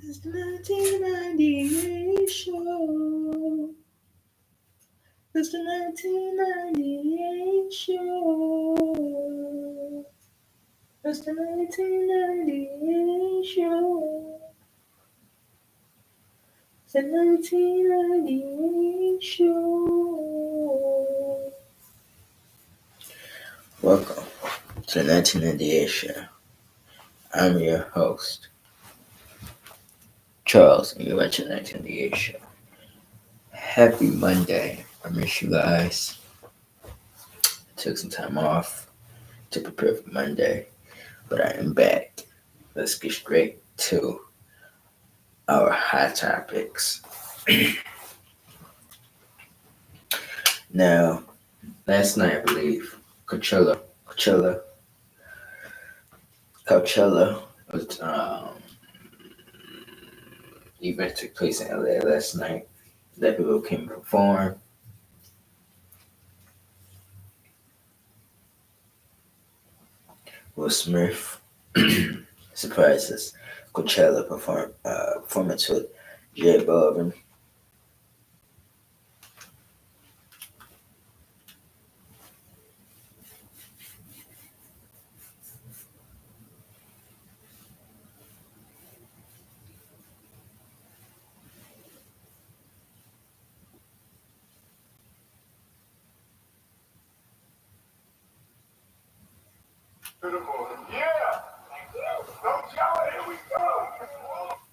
It's the 1998 show. It's the 1998 show. It's the 1998 show. It's the 1998 show. Welcome to the 1998 show. I'm your host, Charles, and you're watching the 1998 show. Happy Monday. I miss you guys. I took some time off to prepare for Monday, but I am back. Let's get straight to our hot topics. Now, last night, I believe, Coachella was, event took place in LA last night. That people came and performed. Will Smith surprises Coachella performance with J Balvin.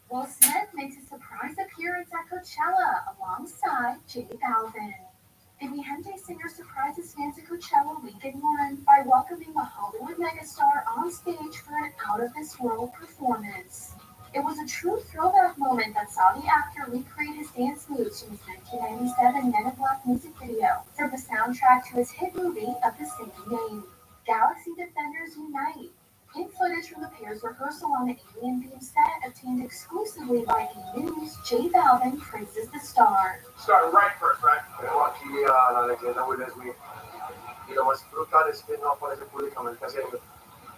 Will Smith makes a surprise appearance at Coachella alongside J Balvin. The Beyonce singer surprises fans at Coachella Weekend 1 by welcoming a Hollywood megastar on stage for an out-of-this-world performance. It was a true throwback moment that saw the actor recreate his dance moves from his 1997 Men in Black music video for the soundtrack to his hit movie of the same name. Galaxy Defenders Unite! Pink footage from the pair's rehearsal on the alien-themed set obtained exclusively by E! News, J Balvin praises the star. Start right first, right? Tenemos aquí a la leyenda Will Smith. Y lo más brutal es que no aparece públicamente hace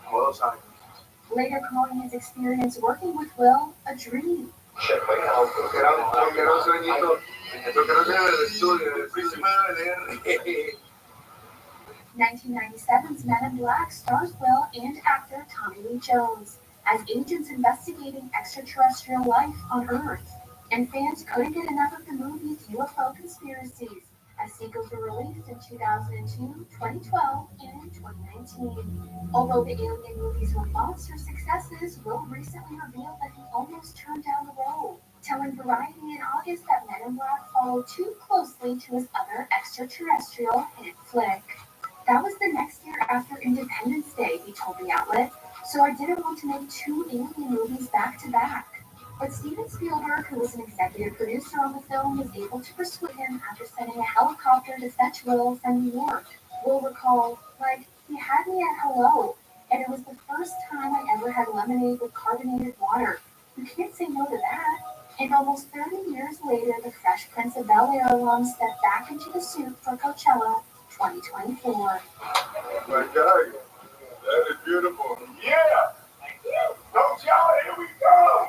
como 2 años. Later calling his experience working with Will a dream. Porque era un sueñito, lo que no se ve en el estudio, el príncipe de leer. 1997's Men in Black stars Will and actor Tommy Lee Jones as agents investigating extraterrestrial life on Earth. And fans couldn't get enough of the movie's UFO conspiracies, as sequels were released in 2002, 2012, and 2019. Although the Alien movies were monster successes, Will recently revealed that he almost turned down the role, telling Variety in August that Men in Black followed too closely to his other extraterrestrial hit flick. That was the next year after Independence Day, he told the outlet, so I didn't want to make 2 Alien movies back to back. But Steven Spielberg, who was an executive producer on the film, was able to persuade him after sending a helicopter to fetch Will from New York. Will recalled, he had me at hello, and it was the first time I ever had lemonade with carbonated water. You can't say no to that. And almost 30 years later, the Fresh Prince of Bel-Air alum stepped back into the suit for Coachella 2024. Oh my God, that is beautiful. Yeah! Don't y'all, here we go!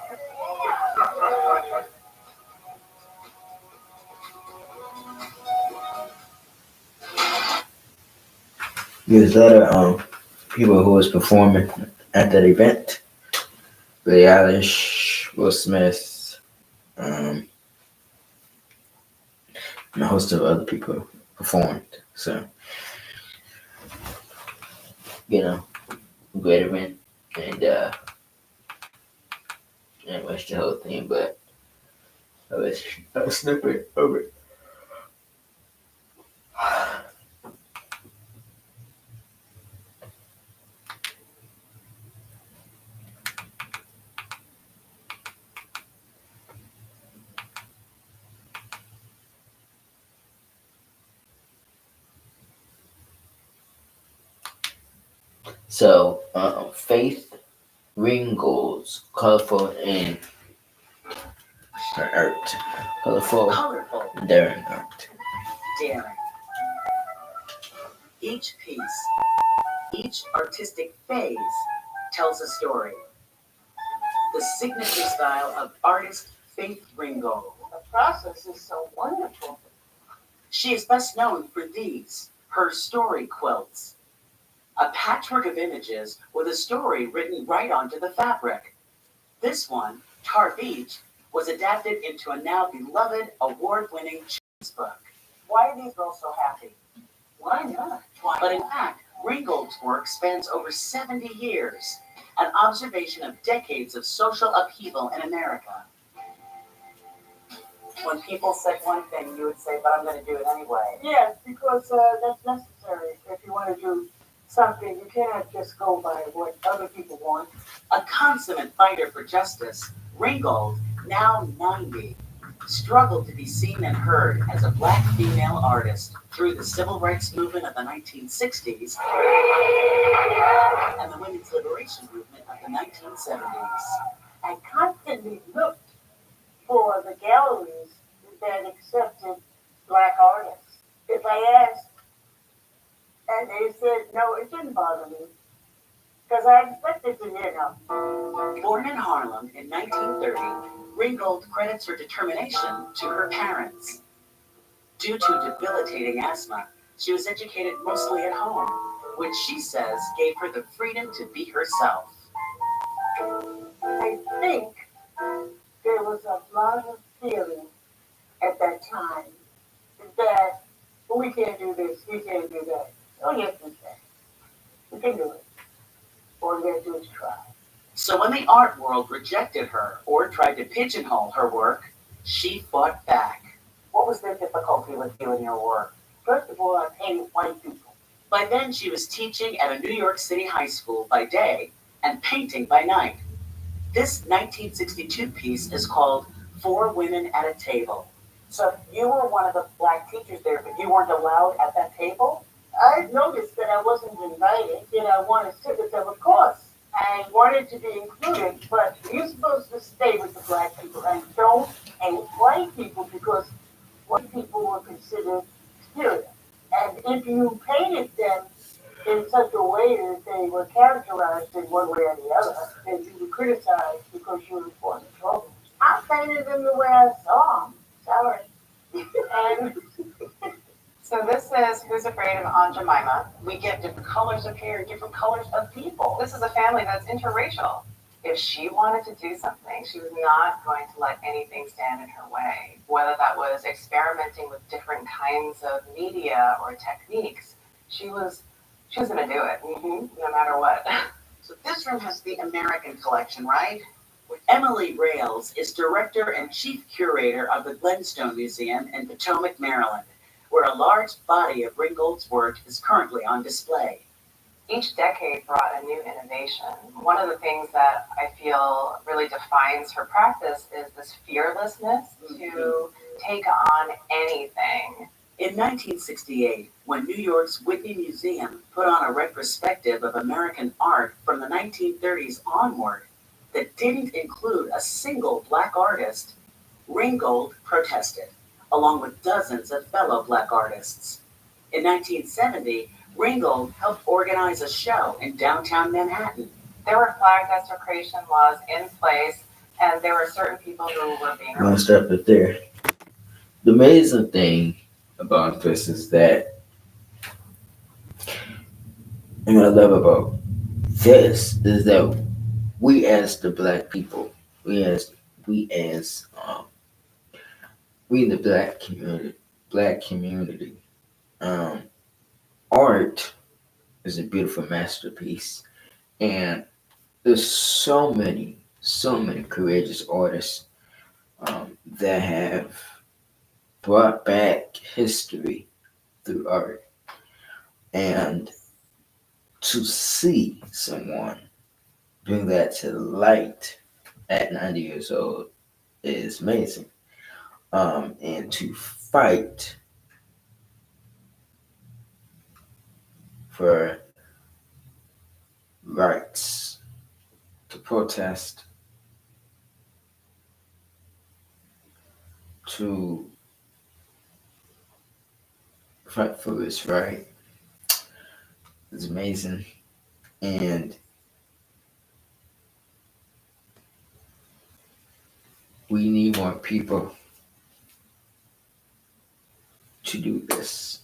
There's other people who was performing at that event. Billie Eilish, Will Smith, and a host of other people performed. So, great event. And I didn't watch the whole thing, but I was a snippet of it. So, Faith Ringgold's colorful and art. Colorful and daring art. Daring. Each piece, each artistic phase tells a story. The signature style of artist Faith Ringgold. The process is so wonderful. She is best known for these, her story quilts. A patchwork of images with a story written right onto the fabric. This one, Tar Beach, was adapted into a now beloved, award-winning children's book. Why are these girls so happy? Why not? But in fact, Ringgold's work spans over 70 years, an observation of decades of social upheaval in America. When people said one thing, you would say, but I'm going to do it anyway. Yes, because that's necessary. If you want to do something, you cannot just go by what other people want. A consummate fighter for justice, Ringgold, now 90, struggled to be seen and heard as a black female artist through the civil rights movement of the 1960s and the women's liberation movement of the 1970s. I constantly looked for the galleries that accepted black artists. If I asked, and they said, no, it didn't bother me, because I expected to hear no. Born in Harlem in 1930, Ringgold credits her determination to her parents. Due to debilitating asthma, she was educated mostly at home, which she says gave her the freedom to be herself. I think there was a lot of feeling at that time that we can't do this, we can't do that. Oh, yes, we can. We can do it. All we have to do is try. So when the art world rejected her or tried to pigeonhole her work, she fought back. What was the difficulty with you in your work? First of all, I hated white people. By then, she was teaching at a New York City high school by day and painting by night. This 1962 piece is called Four Women at a Table. So you were one of the black teachers there, but you weren't allowed at that table? I noticed that I wasn't invited, yet I wanted to sit with them, of course. I wanted to be included, but you're supposed to stay with the black people and don't hate white people because white people were considered superior. And if you painted them in such a way that they were characterized in one way or the other, then you were criticized because you were causing trouble. I painted them the way I saw them. Sorry. And so this is Who's Afraid of Aunt Jemima. We get different colors of hair, different colors of people. This is a family that's interracial. If she wanted to do something, she was not going to let anything stand in her way, whether that was experimenting with different kinds of media or techniques. She was going to do it, no matter what. So this room has the American collection, right? Emily Rales is director and chief curator of the Glenstone Museum in Potomac, Maryland, where a large body of Ringgold's work is currently on display. Each decade brought a new innovation. One of the things that I feel really defines her practice is this fearlessness to take on anything. In 1968, when New York's Whitney Museum put on a retrospective of American art from the 1930s onward that didn't include a single black artist, Ringgold protested, along with dozens of fellow black artists. In 1970, Ringgold helped organize a show in downtown Manhattan. There were flag desecration laws in place, and there were certain people who were being... I'm gonna stop it there. The amazing thing about this is that, and what I love about this is that we as the black people, we in the black community, art is a beautiful masterpiece, and there's so many courageous artists that have brought back history through art, and to see someone bring that to light at 90 years old is amazing. And to fight for rights, to protest, to fight for this right is amazing. And We need more people to do this.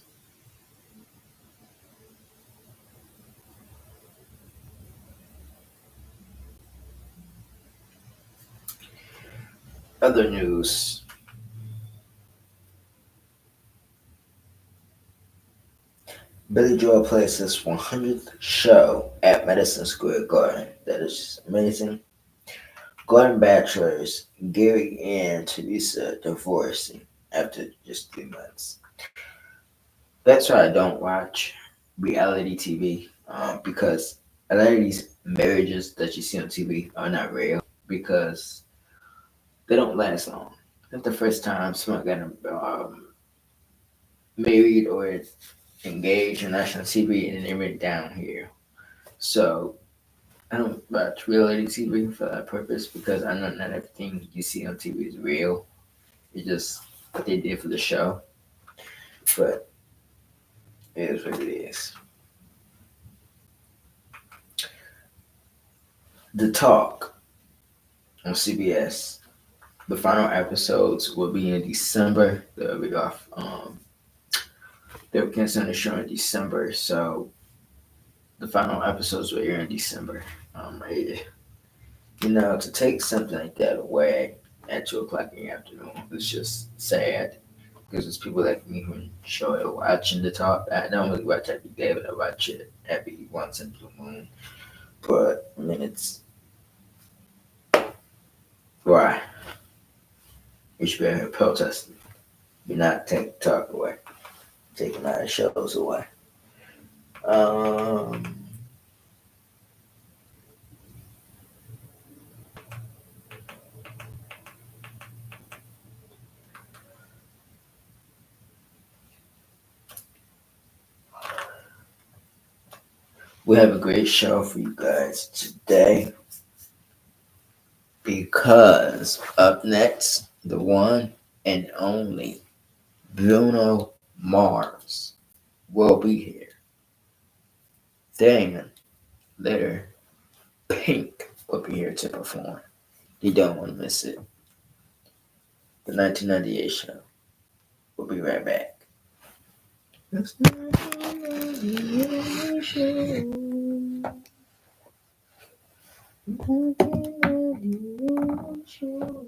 Other news. Billy Joel plays his 100th show at Madison Square Garden. That is just amazing. Garden bachelors Gary and Teresa divorcing after just 3 months. That's why I don't watch reality TV because a lot of these marriages that you see on TV are not real because they don't last long. Not the first time someone got married or engaged on national TV and then they went down here. So I don't watch reality TV for that purpose because I know not everything you see on TV is real. It's just what they did for the show. But it is what it is. The Talk on CBS. The final episodes will be in December. They'll be off. They were canceling the show in December, so the final episodes will air in December. To take something like that away at 2 o'clock in the afternoon is just sad because there's people like me who enjoy watching the talk. I don't really watch every day, but I watch it every once in a blue moon. But I mean, it's why we should be out here protesting. You're not taking talk away, taking our shows away. Um, we have a great show for you guys today because up next, the one and only Bruno Mars will be here. Then later, Pink will be here to perform. You don't want to miss it. The 1998 show. We'll be right back. It's 1998 show. 1998 show.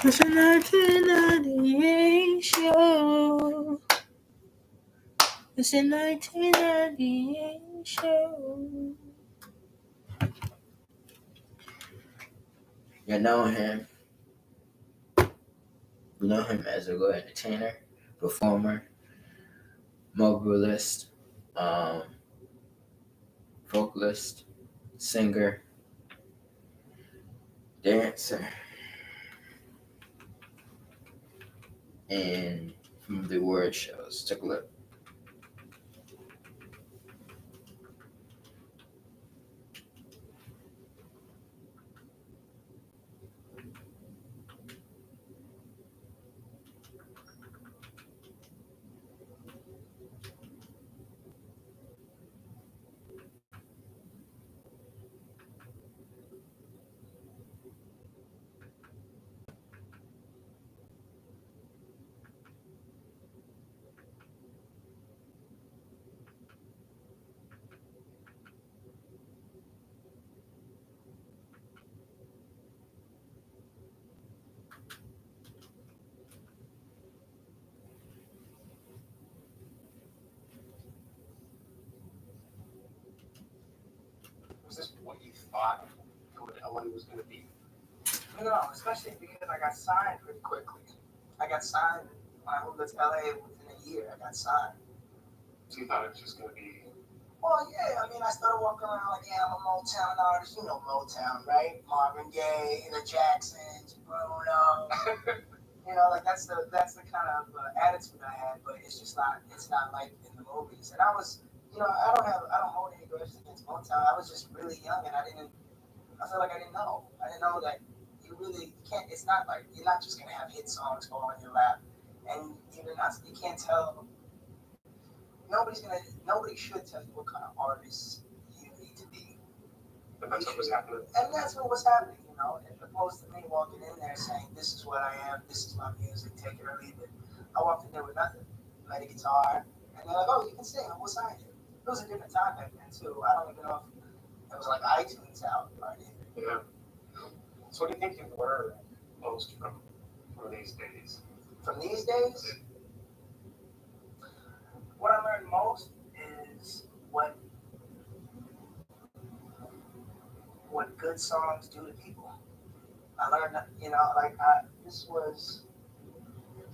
It's a 1998 show. It's a 1998 show. You know him. You know him as a good entertainer, performer, mobilist, um, vocalist, singer, dancer, and from the award shows. Take a look. Was this what you thought what LA was going to be? No, especially because I got signed pretty quickly. I got signed when I moved to LA within a year. I got signed. So you thought it was just going to be. Well, yeah, I mean, I started walking around like, yeah, I'm a Motown artist. You know Motown, right? Marvin Gaye, the Jacksons, Bruno. Like that's the kind of attitude I had. But it's not like in the movies. And I was, I don't hold any grudges against Motown. I was just really young, and I feel like I didn't know. I didn't know that you really can't. It's not like you're not just gonna have hit songs fall in your lap, and you're not. You can't tell. Nobody should tell you what kind of artist you need to be. But that's what was happening. And that's what was happening, as opposed to me walking in there saying, this is what I am, this is my music, take it or leave it. I walked in there with nothing. I had a guitar, and they're like, oh, you can sing, we'll sign you. It was a different time back then, too. I don't even know if it was like iTunes out or anything. Yeah. So what do you think you learned most from these days? From these days, what I learned most is what good songs do to people. I learned that,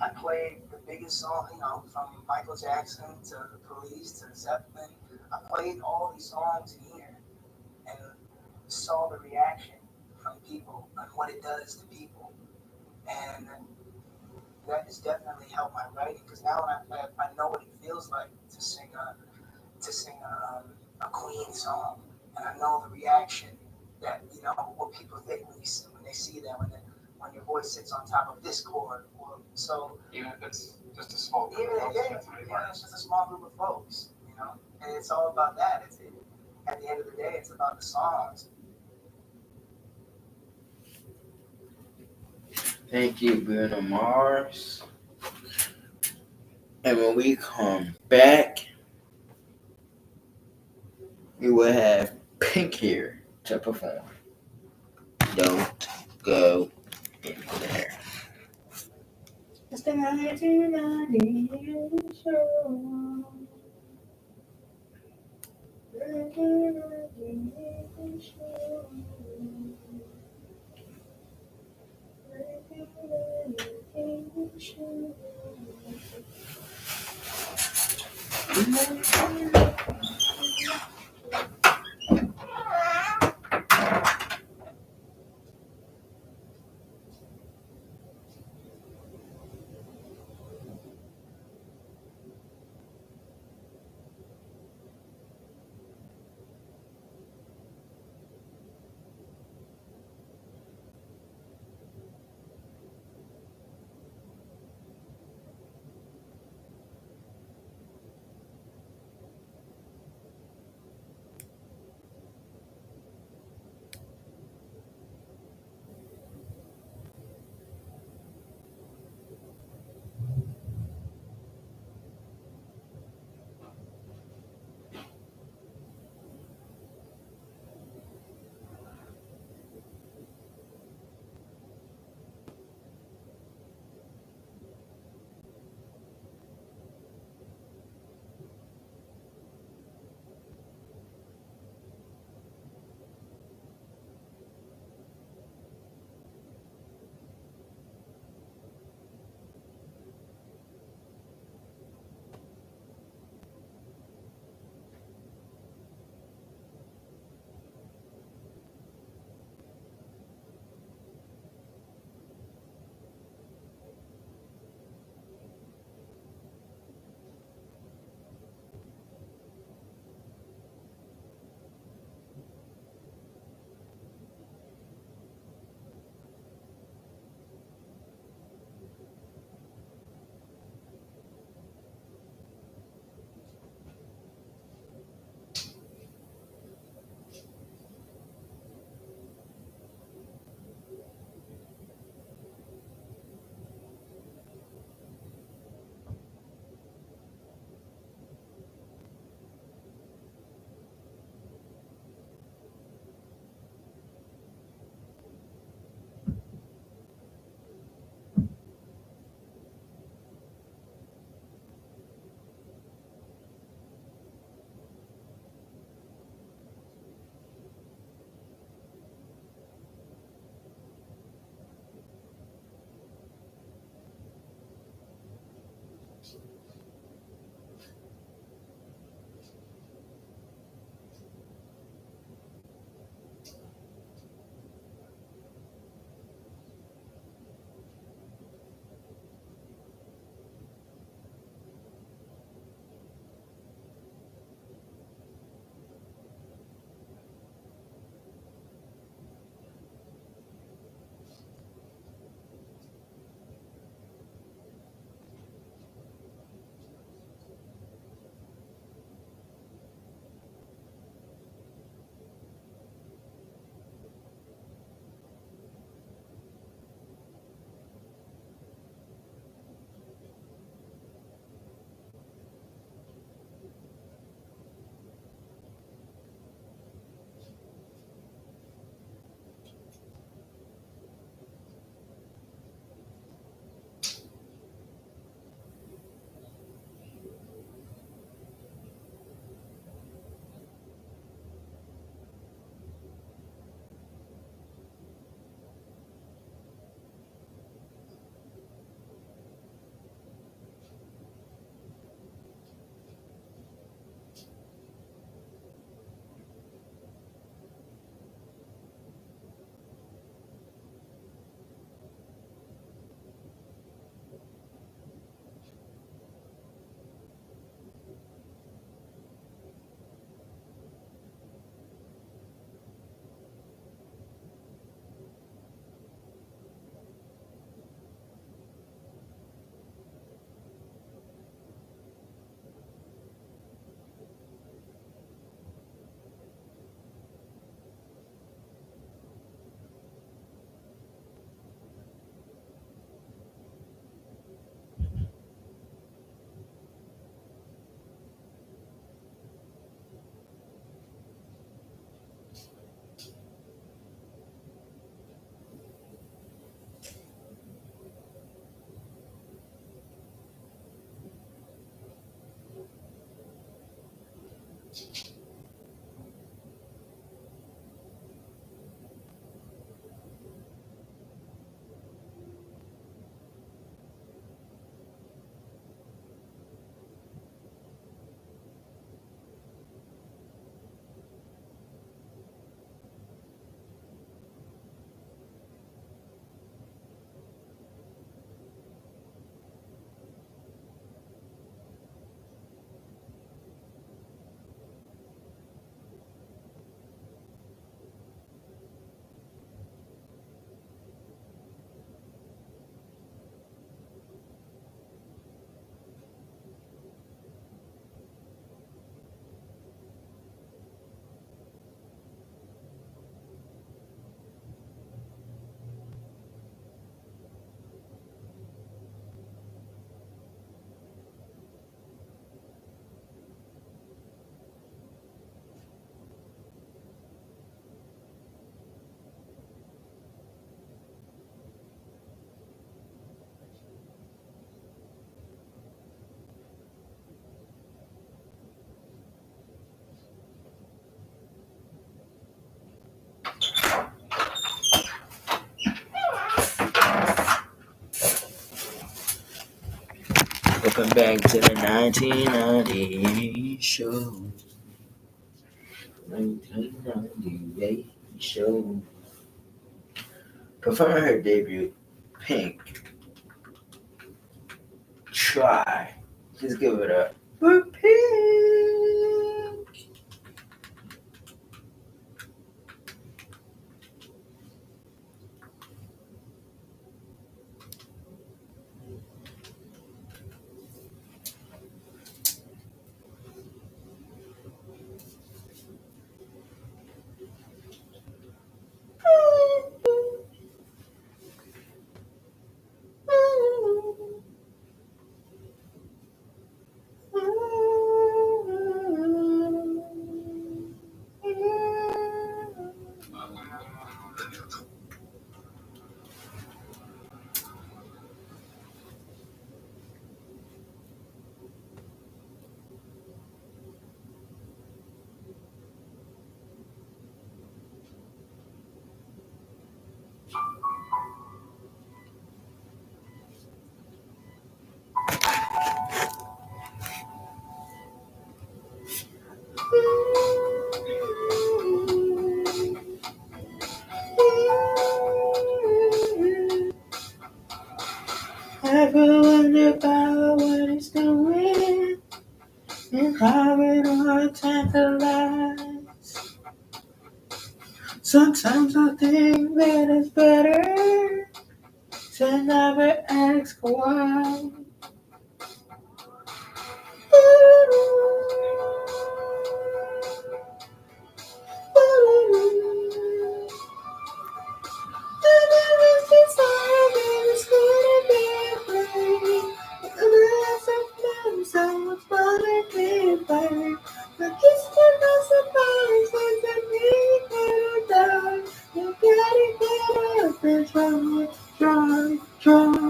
I played the biggest song, from Michael Jackson to the Police to Zeppelin. I played all these songs in here and saw the reaction from people and what it does to people. And that has definitely helped my writing because now when I play, I know what it feels like to sing a Queen song, and I know the reaction that what people think when they see that when your voice sits on top of this chord. So even if it's just a small group even of folks, it's just a small group of folks, and it's all about that. At the end of the day, it's about the songs. Thank you, Bruno Mars. And when we come back, we will have Pink here to perform. Don't go in there. It's the 1998 show. 1998 show. 1998 show. Welcome back to the 1998 show. 1998 show. Performing her debut, Pink. Try. Just give it up for Pink. Ever wonder about what it's doing and how it all tantalizes? Sometimes I think that it's better to never ask why. Try.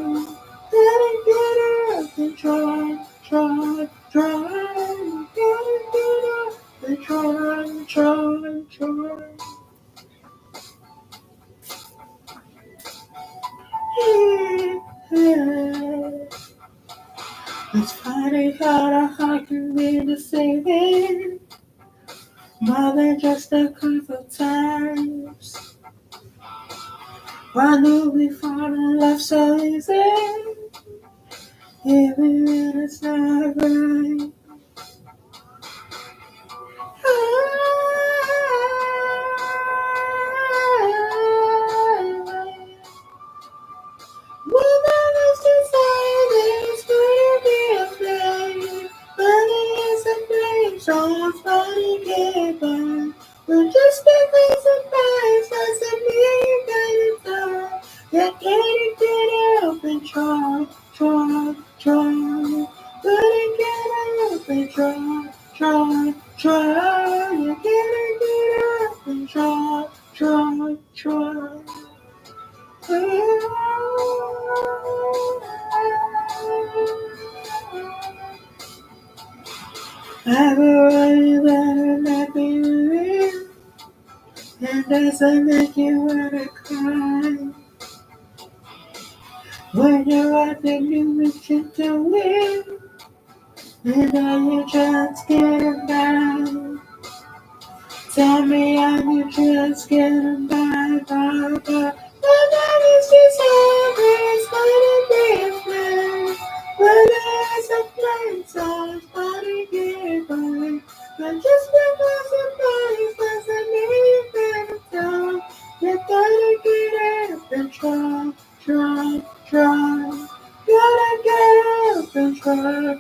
It's funny how the heart can be deceiving more than just a couple times. Why do we fall in love so easy, even when it's not right? Woman is decided it's gonna be a flame, but it is a flame, so it's gonna get burned. But just because it burns doesn't mean you gotta die. You gotta get up and try, try, try. Gotta get up and try, try, try. You gotta get up and try, try, try. Ever worry that Does it make you wanna cry? When you're at the new shit to win, and now you just getting by. Tell me how you just getting by. My love is just always gonna be a flame. But there's a flame, so it's gonna get by. But just because it burns doesn't mean that it's done. You gotta get up and try. Gotta get up and try.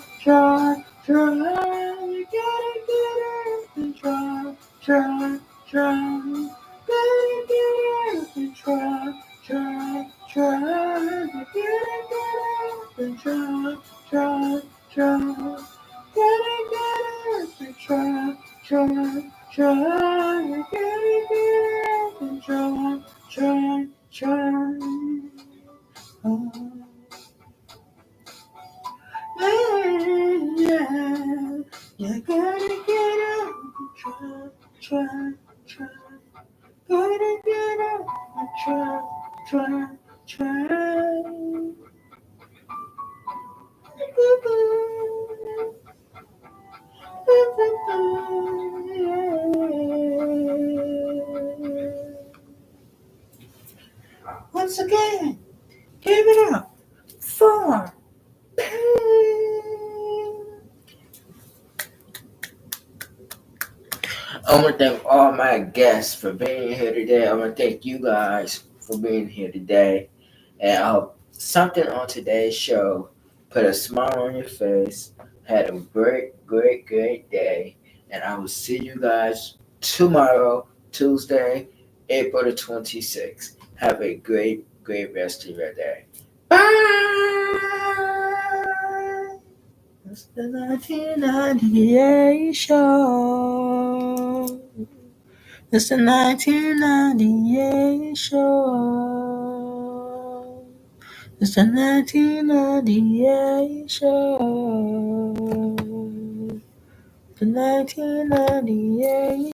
You gotta get up and try. Gotta get up and try. You gotta get up and try. Gotta get up and try. You gotta get up and try. Oh, yeah. You gotta get up and try. Gotta get up and try. Once again, give it up for I want to thank all my guests for being here today. I want to thank you guys for being here today. And I hope something on today's show put a smile on your face. Had a great day. And I will see you guys tomorrow, Tuesday, April the 26th. Have a great rest of your day. Bye! It's the 1998 show. It's the 1998 show. It's the 1998 show. The 1998